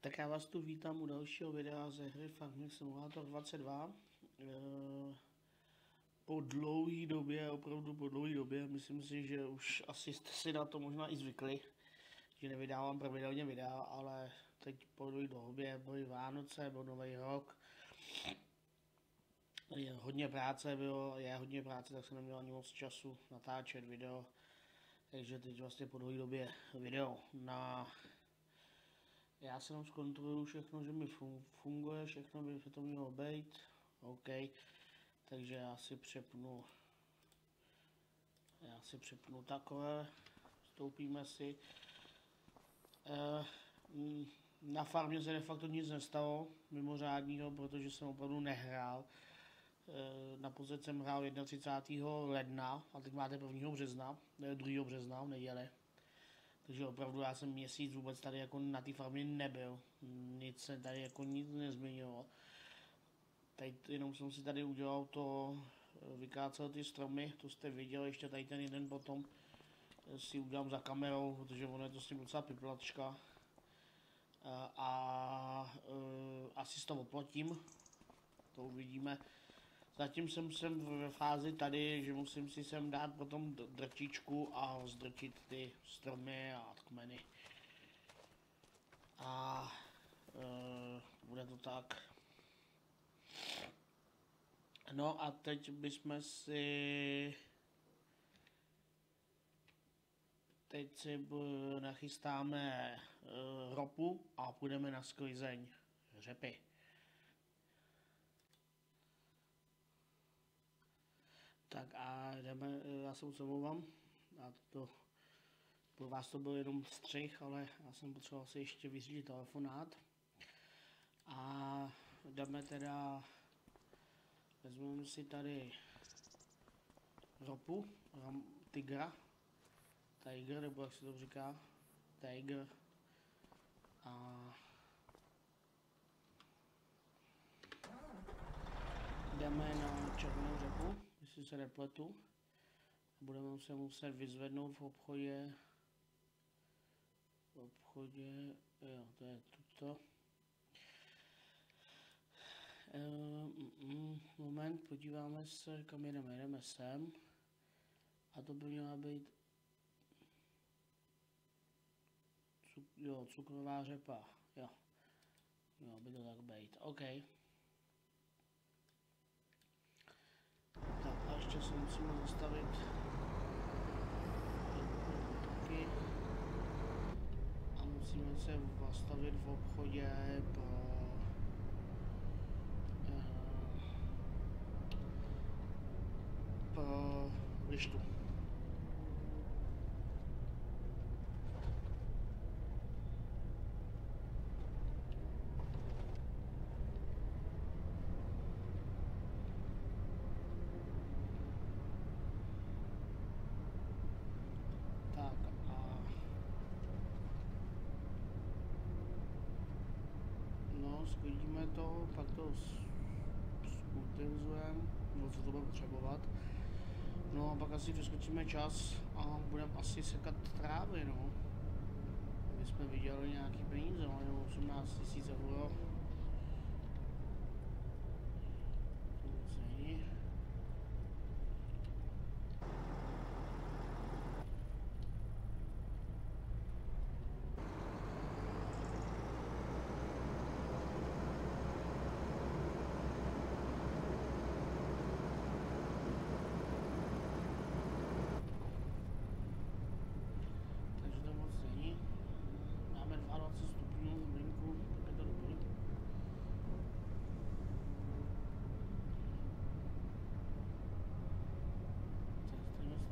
Tak já vás tu vítám u dalšího videa ze hry Farming Simulator 22. Po dlouhé době, opravdu po dlouhé době, myslím si, že už asi jste si na to možná i zvykli, že nevydávám pravidelně videa, ale teď po dlouhé době byly Vánoce, byl Nový rok, je hodně práce tak jsem neměl ani moc času natáčet video, takže teď vlastně po dlouhé době video. Já se tam zkontroluju všechno, že mi funguje, všechno by to mělo být. OK, takže já si přepnu takhle, vstoupíme si. Na farmě se de facto nic nestalo mimořádního, protože jsem opravdu nehrál. Naposled jsem hrál 31. ledna a teď máte 1. března, 2. března v neděli. Takže opravdu já jsem měsíc vůbec tady jako na té farmě nebyl. Nic se tady jako nic nezměnilo. Teď jenom jsem si tady udělal to, vykácel ty stromy, to jste viděli, ještě tady ten jeden potom si udělám za kamerou, protože ono je to s tím docela piplačka. Asi s toho oplotím, to uvidíme. Zatím jsem ve fázi tady, že musím si sem dát potom drtičku a zdrtit ty stromy a kmeny. A bude to tak. No a teď bychom si... Teď si nachystáme ropu a půjdeme na sklizeň řepy. Tak a jdeme, já se moc omlouvám, pro vás to byl jenom střih, ale já jsem potřeboval si ještě vyřídit telefonát. A jdeme teda, vezmeme si tady ropu, tiger, nebo jak se to říká, tiger. A jdeme na černou řepu, jestli se nepletu. Budeme se muset vyzvednout v obchodě, jo, to je tuto. Moment, podíváme se, kam jdeme sem. A to by měla být cukrová řepa, jo. Mělo by to tak být, OK. Tak a ještě se musíme zastavit a musíme se zastavit v obchodě pro lištu. Sklidíme to, pak to utilizujeme, no co to bude potřebovat. No a pak asi přeskočíme čas a budeme asi sekat trávy, no. My jsme viděli nějaký peníze, máme 18 000 euro.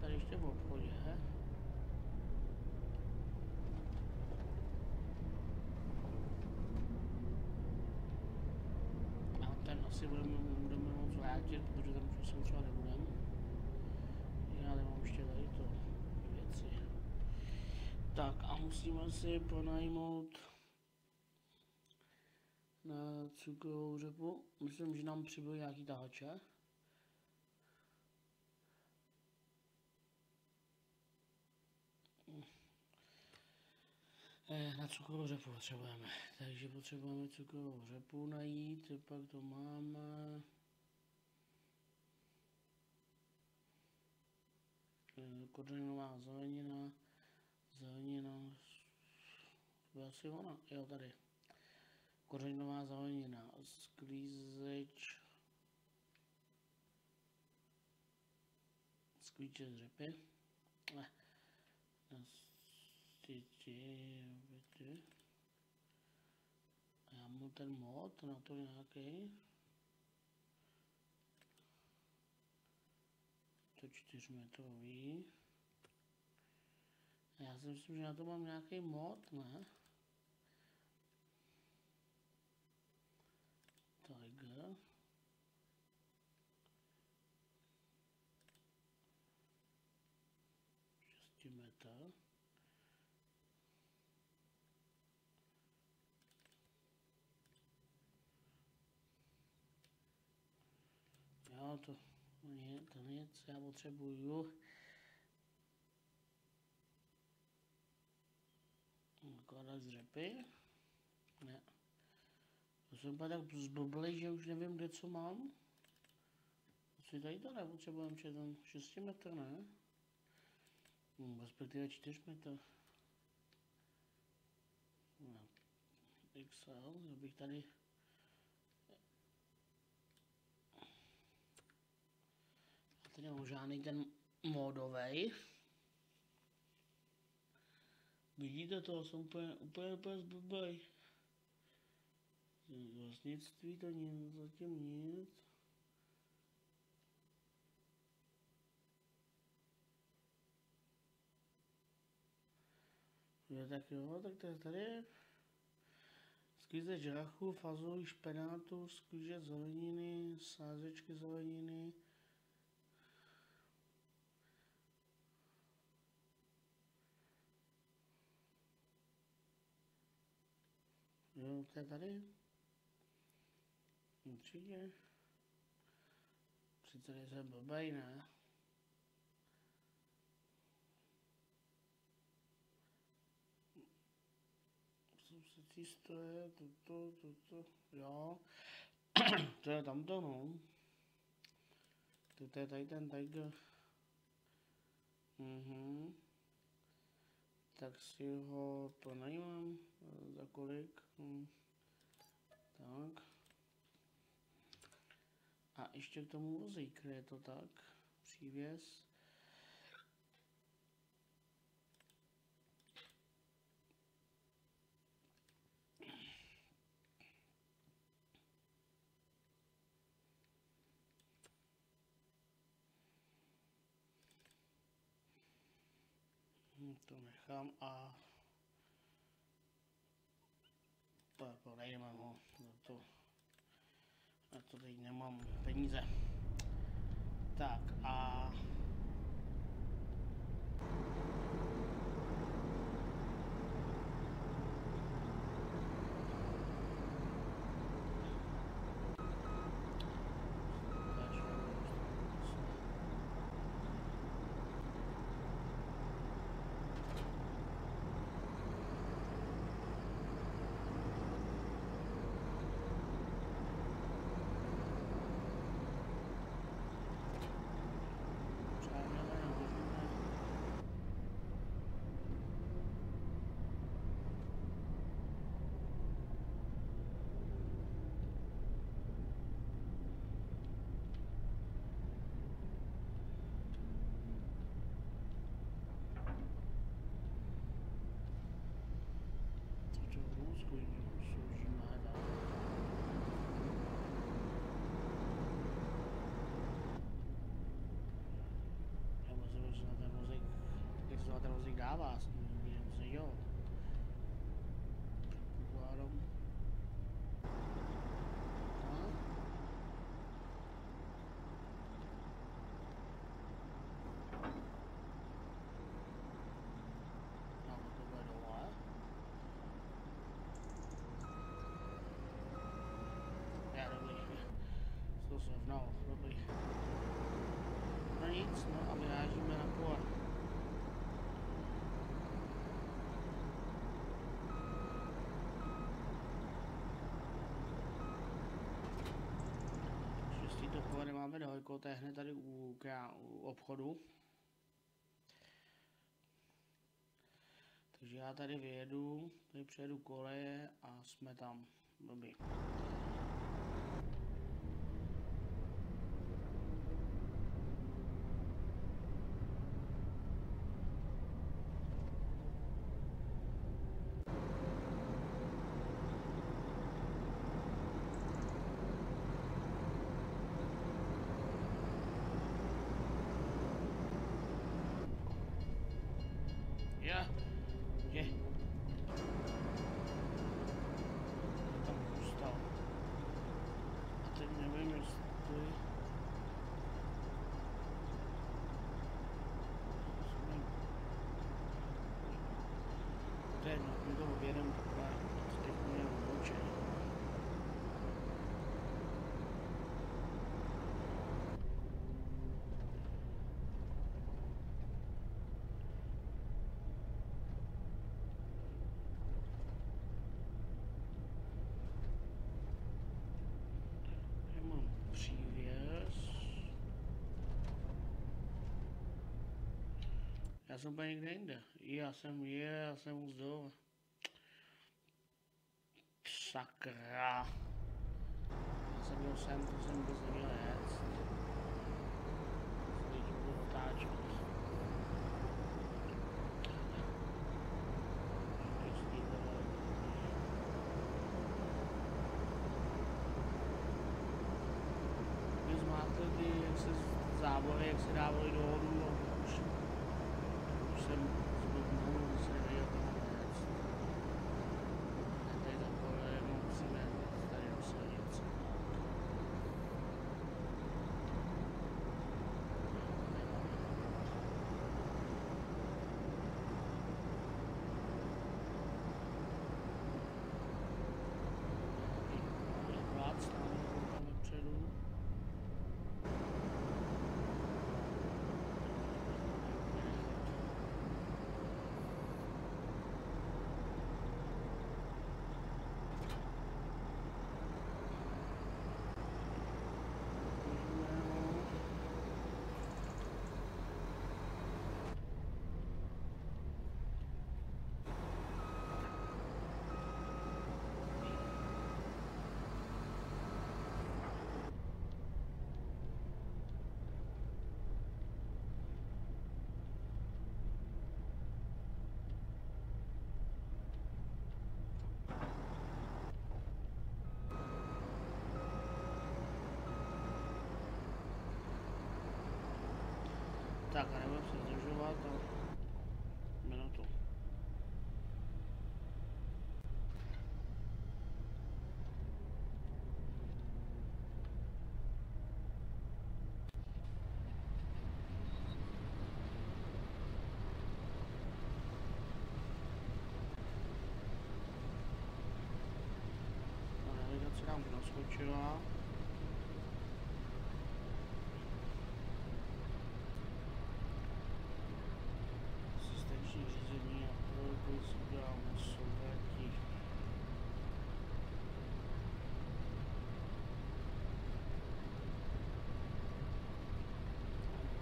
Ještě v obchodě. A ten asi budeme moc vrátit, protože tam už se třeba nebudeme. Já nemám ještě tady to věci. Tak a musíme si pronajmout na cukrovou řepu. Myslím, že nám přibyly nějaký tahače. Na cukrovou řepu potřebujeme. Takže potřebujeme cukrovou řepu najít, pak to máme. Kořenová zelenina, to je asi ona, jo tady. Kořenová zelenina, sklízeč z řepy. Já mám ten mod na to nějaký. To 4metrový. Já si myslím, že na to mám nějaký mod, ne? Tiger. Metr. Jo, to nic, já potřebuju. Nakladat z řepy. Ne. To jsem pak tak zblblej, že už nevím, kde co mám. Asi tady to nepotřebujeme, že ten 6 metr, ne? Respektive 4 metr. No. XL, abych tady... Já tady nemám žádný ten módovej. Vidíte to, jsem úplně zblblej. Vlastnictví to nic, zatím nic. Jo, tak jo, tak to je tady. Sklízeč rachu, fazolí špenátu, sklízeč zeleniny, sázečky zeleniny. Jo, to je tady. Určitě. Přece nejsem blbej, ne? To je toto, jo. To je tamto, no. To je tady ten Tiger. Tak si ho pronajímám. Za kolik? Tak. A ještě k tomu vozík, je to tak? Přívěs. To nechám a prodejme ho, na to teď nemám peníze. Tak a ten vozík dává, jo. Předpokládám. To bude dole. Já dobrý. To srovnal, dobrý. No nic, no a vyrážíme na pole. nedaleko, to je hned tady u obchodu. Takže já tady vyjedu, tady přejedu koleje a jsme tam. Dobrý. Yeah. Yeah. Tam zůstal. A teď nevím, jestli... To je jedno, my to objedeme takhle. Teď mě odloučení. Já jsem úplně někde jinde. Já jsem už dole. Sakra. Já jsem byl sem, to jsem vůbec neměl jet. Lidi budu otáčet. Vy zmáte ty, jak se zábory, jak se dávaly do hodu. Jsem zblbnul, se nevěděl tomu věc. Tady tam pole, musíme tady do silnice. Vlád stále tam vepředu. Tak a nebudu se zdržovat a minutu. Navigace nám naskočila. Řízení a provoz uděláme souvrátí.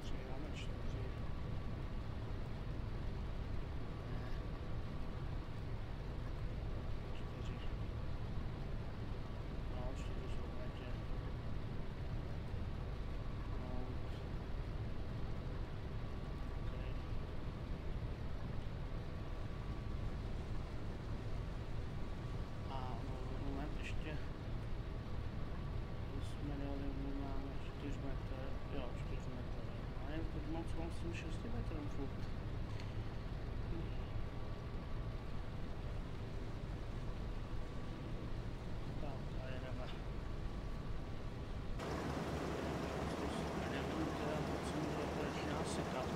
Přidáme 4. No, 4 souvrátě. Ještě jsme dali, máme 4 metry, jo 4 metry, ale teď mám s tím 6 metrem furt. Tak, a jedeme. A nevím teda, co mi to konečně nasekat.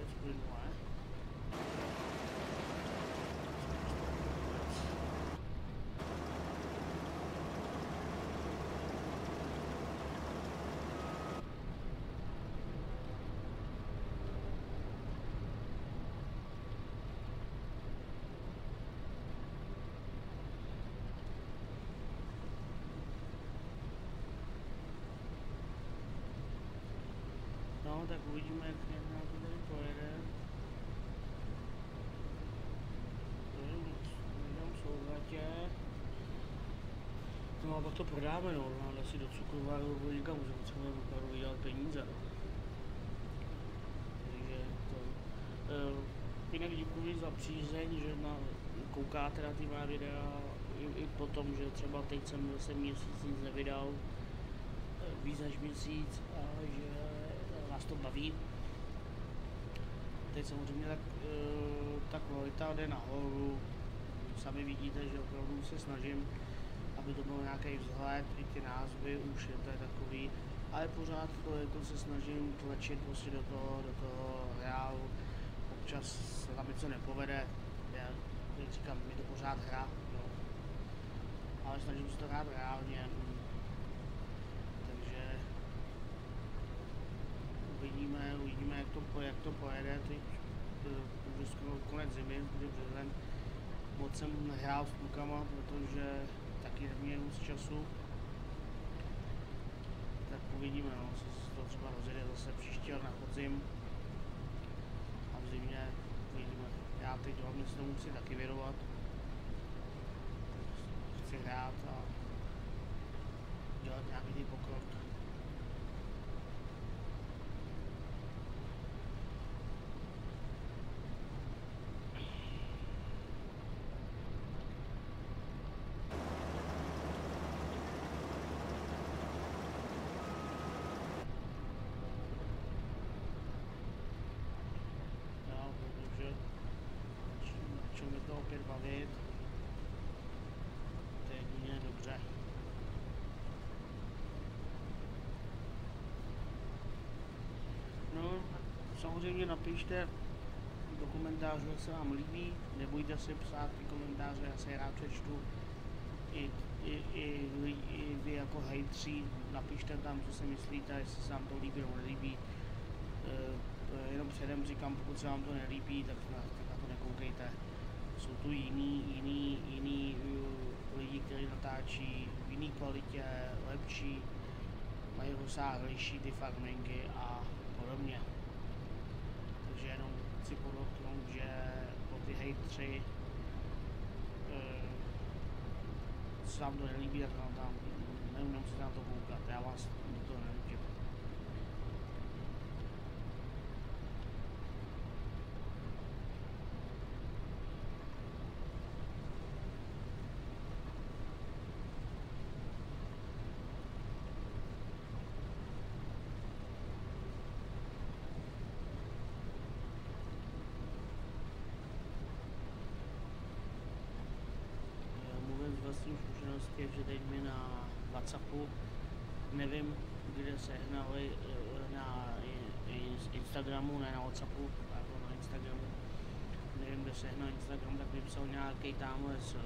It's been a while. No, tak uvidíme, jak nám to tady pojede. Dám souhratě. No a pak to prodáme, no, dáme si do cukrovaru nebo někam, že potřebujeme opravdu vydělat peníze, no. Takže to... Jinak děkuji za přízeň, že koukáte na ty má videa, i potom, že třeba teď jsem zase měsíc nic nevydal, víc než měsíc, a že vás to baví. Teď samozřejmě ta kvalita jde nahoru, sami vidíte, že opravdu se snažím, aby to byl nějaký vzhled, i ty názvy už je to takový, ale pořád to jako se snažím tlačit prostě do toho reálu. Občas se tam něco nepovede, jak říkám, je to pořád hra, no. Ale snažím se to hrát reálně, takže uvidíme, jak to pojede. Teď už skoro konec zimy, bude březen. Moc jsem nehrál s klukama, protože taky neměl moc času. Tak uvidíme, no, se to třeba rozjede zase příští rok na podzim. A v zimě uvidíme. Já teď hlavně se tomu musím taky věnovat. Chci hrát a dělat nějaký pokrok. Opět bavit, to je jedině dobře. No, samozřejmě napište do komentářů, jak se vám líbí, nebojte se psát ty komentáře, já se je rád přečtu. I vy jako hejtři, napište tam, co si myslíte, jestli se vám to líbí nebo nelíbí. Jenom předem říkám, pokud se vám to nelíbí, tak na to nekoukejte. Jsou tu jiný lidi, kteří natáčí v jiný kvalitě, lepší, mají rozsáhlejší ty farmingy a podobně. Takže jenom chci podotknout, že po ty hejtři se vám to nelíbí, tak tam nemusíte na to koukat, já vás do toho nenutím. Vlastní zkušenosti, že teď mi na WhatsAppu, nevím, kde sehnali na Instagramu, ne na WhatsAppu, ale na Instagramu, nevím, kde sehnal Instagram, tak mi psal nějaký tamhle z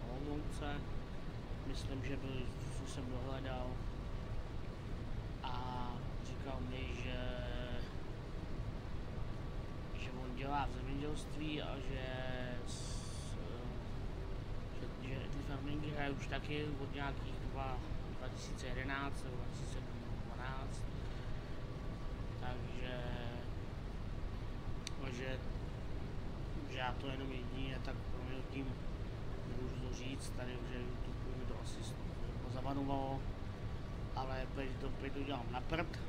Olomouce, myslím, že byl, co jsem dohledal, a říkal mi, že on dělá v zemědělství a že ty farmingy hrají už taky od nějakých 2011 nebo 2012, takže že já to jenom jedině tak tím nemůžu to říct, tady že YouTube mi to asi pozavanovalo, ale prý to dělám na prd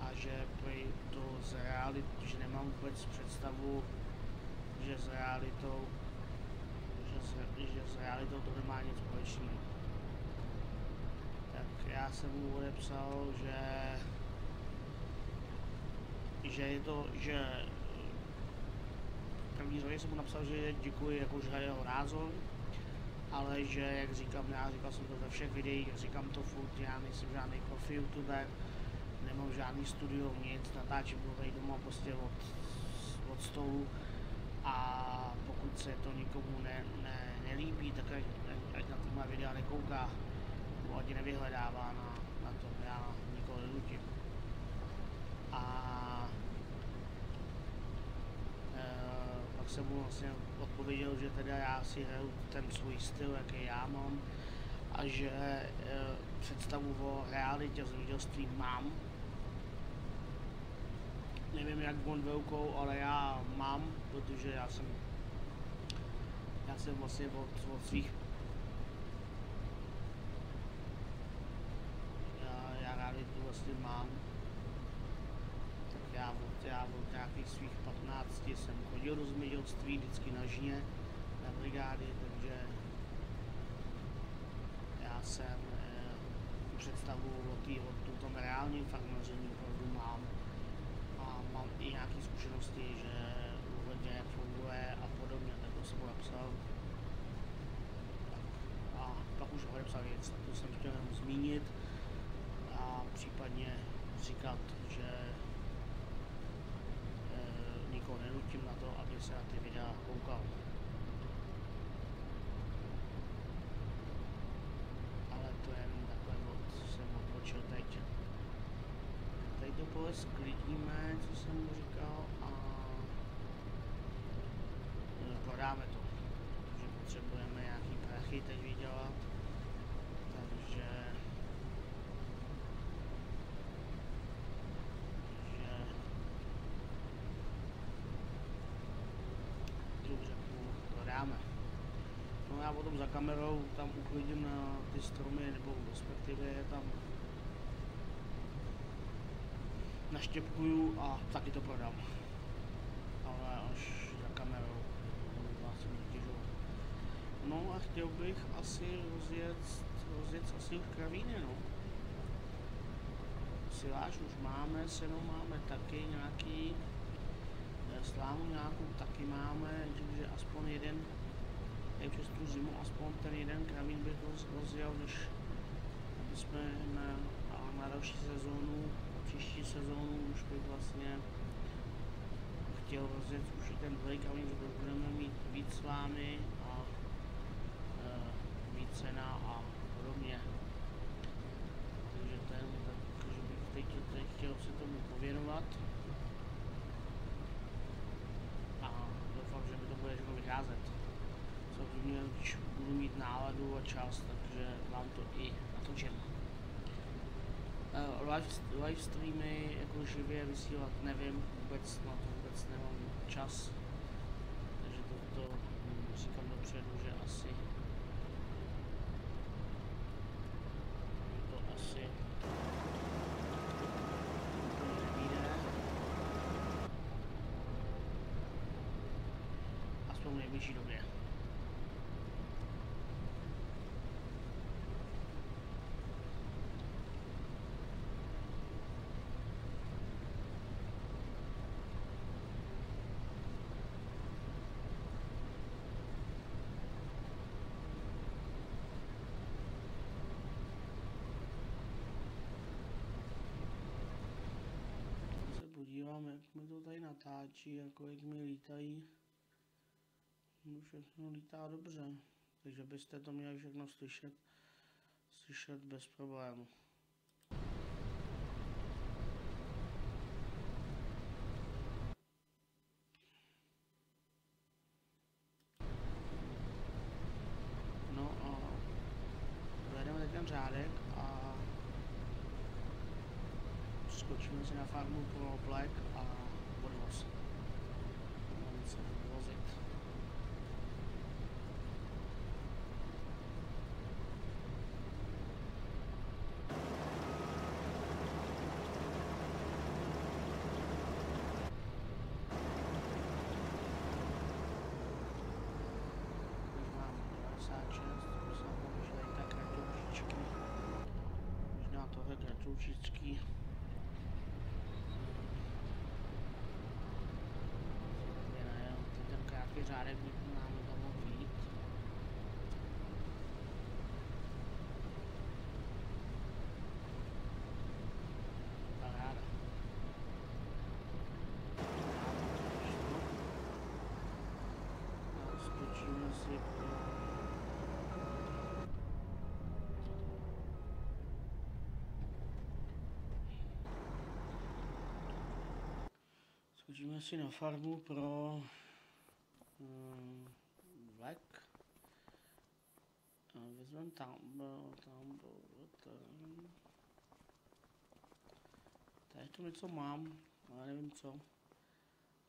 a že prý to z reality, že nemám vůbec představu, že s realitou to nemá nic společného. Tak já jsem mu odepsal, že je to, že první řadě jsem mu napsal, že děkuji jakož za jeho názor, ale že, jak říkám, já říkal jsem to ve všech videích, říkám to furt, já nejsem žádný profi youtuber, nemám žádný studio, nic, natáčím to tady doma prostě od stolu, a pokud se to nikomu nelíbí, tak ať na tyhle videa nekouká, nebo ať nevyhledává na to, já nikoho nenutím. A pak jsem mu vlastně odpověděl, že teda já si hraju ten svůj styl, jaký já mám, a že představu o realitě zemědělství mám, nevím jak on velkou, ale já mám, protože já jsem vlastně od svých, já rád to vlastně mám, tak já od nějakých svých 15 jsem chodil do zemědělství, vždycky na žně, na brigády, takže já jsem představu o tom reálním farmaření opravdu mám a mám i nějaké zkušenosti, že ohledně jak funguje a podobně, tak to jsem ho napsal. A pak už ho nepsal nic, to jsem chtěl jenom zmínit a případně říkat, že nikoho nenutím na to, aby se na ty videa koukal. Ale to je jenom takhle jsem odbočil teď. Teď to pole sklidíme, co jsem mu říkal, a prodáme to, protože potřebujeme nějaký prachy teď vydělat, takže prodáme. No já potom za kamerou tam uklidím na ty stromy, nebo respektive je tam naštěpkuju a taky to prodám. Ale až za kamerou, vlastně netěžovat. No a chtěl bych asi rozjet asi už kravíny, no. Siláž už máme, seno máme taky nějaký, slámu nějakou taky máme, takže aspoň jeden, přes tu zimu, aspoň ten jeden kravín bych rozjel, než aby jsme na další sezónu, příští sezónu už bych vlastně chtěl rozjet už i ten druhý kravín, že budeme mít víc slámy a víc sena a podobně. Takže bych teď chtěl se tomu pověnovat a doufám, že mi to bude všechno vycházet. Samozřejmě, když budu mít náladu a čas, takže vám to i natočím. Live streamy jako živě vysílat nevím, vůbec na to vůbec nemám čas, takže to říkám dopředu, že asi aspoň v nejbližší době. Podívám, jak mi to tady natáčí a kolik mi lítají. Všechno lítá dobře, takže byste to měli všechno slyšet bez problému. No a zajedeme teď ten řádek a skočíme si na farmu pro Black a odvoz. Máme se vozit. Kratoučičky. Ten krátký řádek nám tam mohl být. Paráda. Skočíme si Skočíme si na farmu pro Black. Vezmeme tady to něco mám, ale nevím co.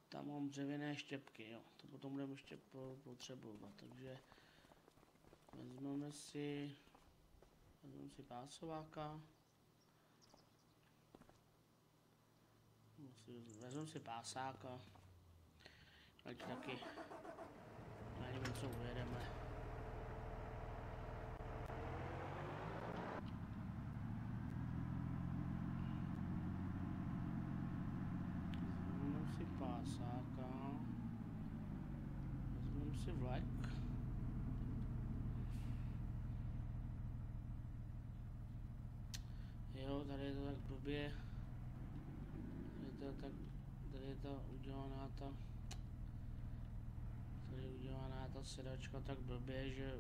Tam mám dřevěné štěpky, jo. To potom budeme ještě potřebovat, takže vezmeme si pásováka. Vezmeme si pásáka. Ať taky na něm něco ujedeme. Vezmeme si pásáka. Vezmeme si vlek. Jo, tady je to tak blbě. Tady je ta udělaná ta sedačka tak blbě, že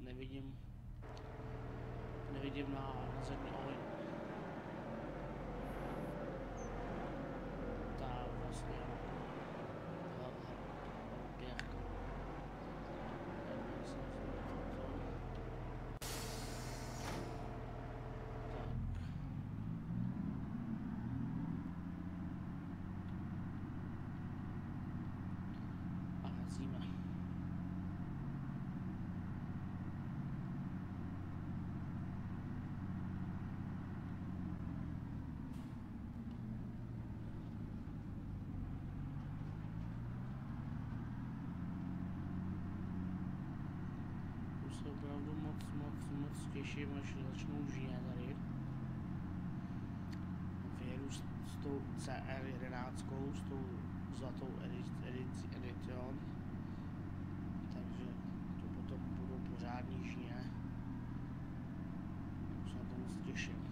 nevidím na zadní oheň. Ta vlastně pěrka. Opravdu moc těším, až začnou žít tady. Vyjedu s tou CR11, s tou zlatou edition, takže to potom budou pořádní žně. Už se na to moc těším.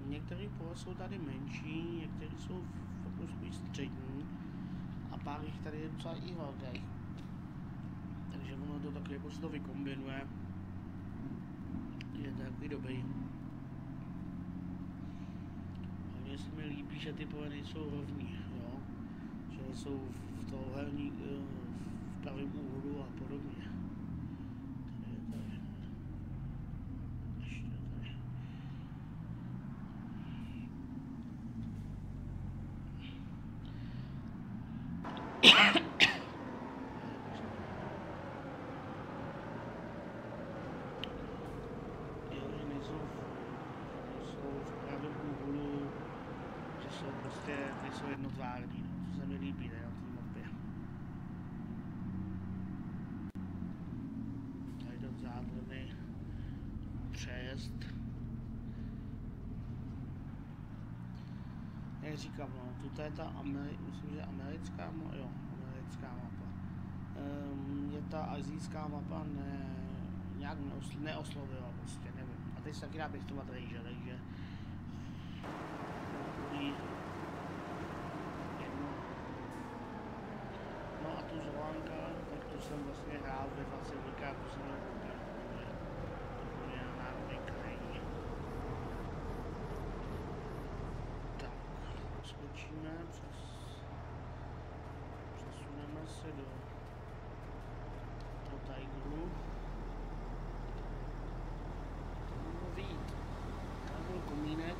Některé pole jsou tady menší, některé jsou spíš střední a pár jich tady je docela i velkých. Takže ono to taky jako se to vykombinuje. Je to takový dobrý. Hlavně se mi líbí, že ty pole nejsou rovní, jo? Že jsou v touhelní, v pravém úhlu a podobně. Nejsou jednotvární, no. To se mi líbí tady na té mapě. Tady ten zádrný přejezd. Jak říkám, no, tuto je ta myslím, že americká mapa, jo, americká mapa. Je ta asijská mapa nějak neoslovila prostě, nevím. A teď se taky dá pěstovat rejže, takže tu Zolánka, tak to jsem vlastně hrál ve 20 rokách, to jsem měl úplně na národní krajině. Tak, skočíme přesuneme se do Tigeru. Můžeme vyjít. Tam byl komínek.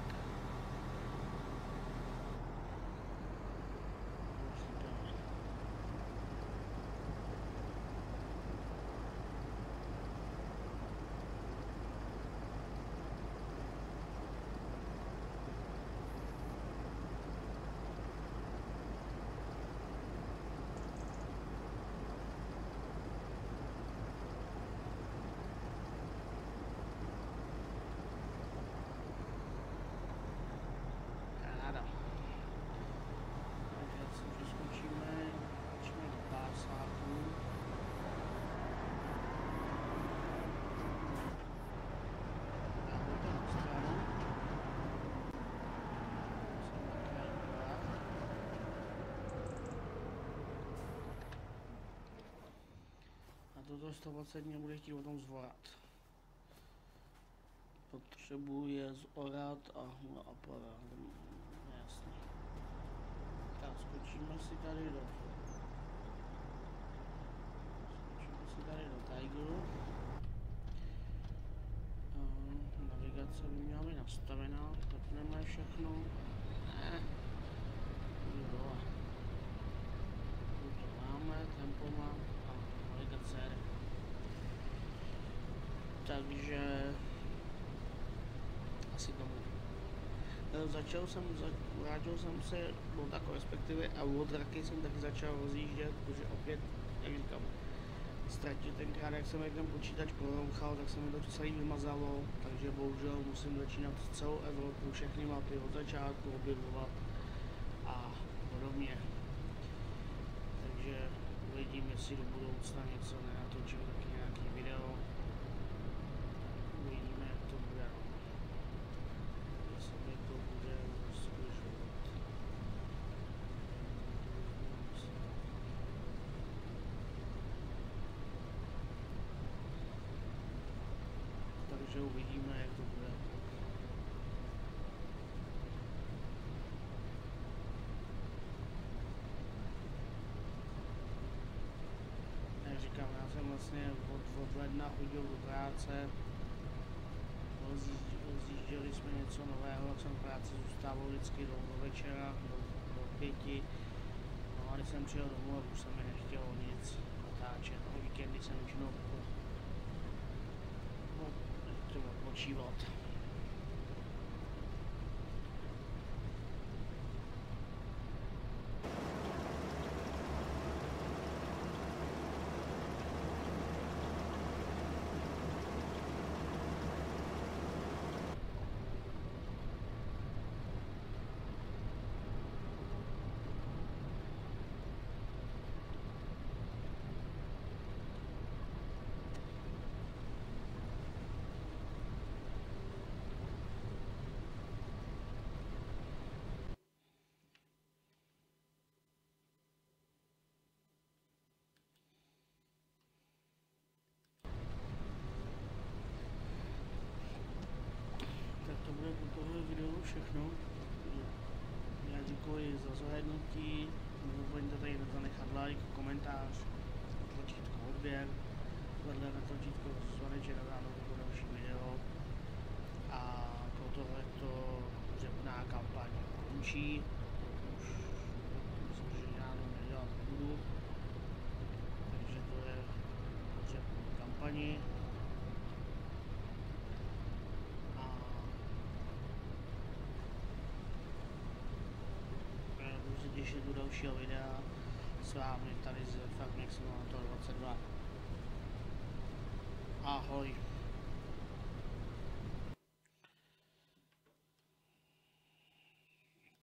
Toto 120 mě bude chtít o tom zvorat. Potřebuji je zorat a aparát. Jasně. Tak skočíme si tady do Tigeru. nastavená, zapneme všechno. Ne. Dole. To máme, tempo mám a navigace. Takže asi tomu. Vrátil jsem se, no tak respektive a od Raky jsem taky začal rozjíždět, protože opět, jak říkám, ztratil tenkrát, jak jsem ten počítač prorouchal, tak se mi to celý vymazalo, takže bohužel musím začínat celou Evropu, všechny mapy od začátku objevovat a podobně. Takže uvidím, jestli do budoucna něco nenatočím, taky nějaký video. Uvidíme, jak to bude. Jestli to bude zkušovat. Takže uvidíme, jak to bude. Jak říkám, já jsem vlastně od ledna chodil do práce, rozjížděli jsme něco nového, jak jsem v práci zůstával vždycky do večera, do 5. No a když jsem přijel domů, už se mi nechtělo nic natáčet. O víkendy jsem většinou třeba počívat. To bude pro tohle video všechno. Já děkuji za zhlédnutí. Nezapomeňte tady zanechat like, komentář, tlačítko odběr, vedle na tlačítko zvoneček a ráno pro další video. A tohleto řepná kampaň končí. Už myslím, že ráno nedělat nebudu. Takže to je řepnou kampani. Těšit do dalšího videa s vámi tady z Farming Simulator 22. Ahoj.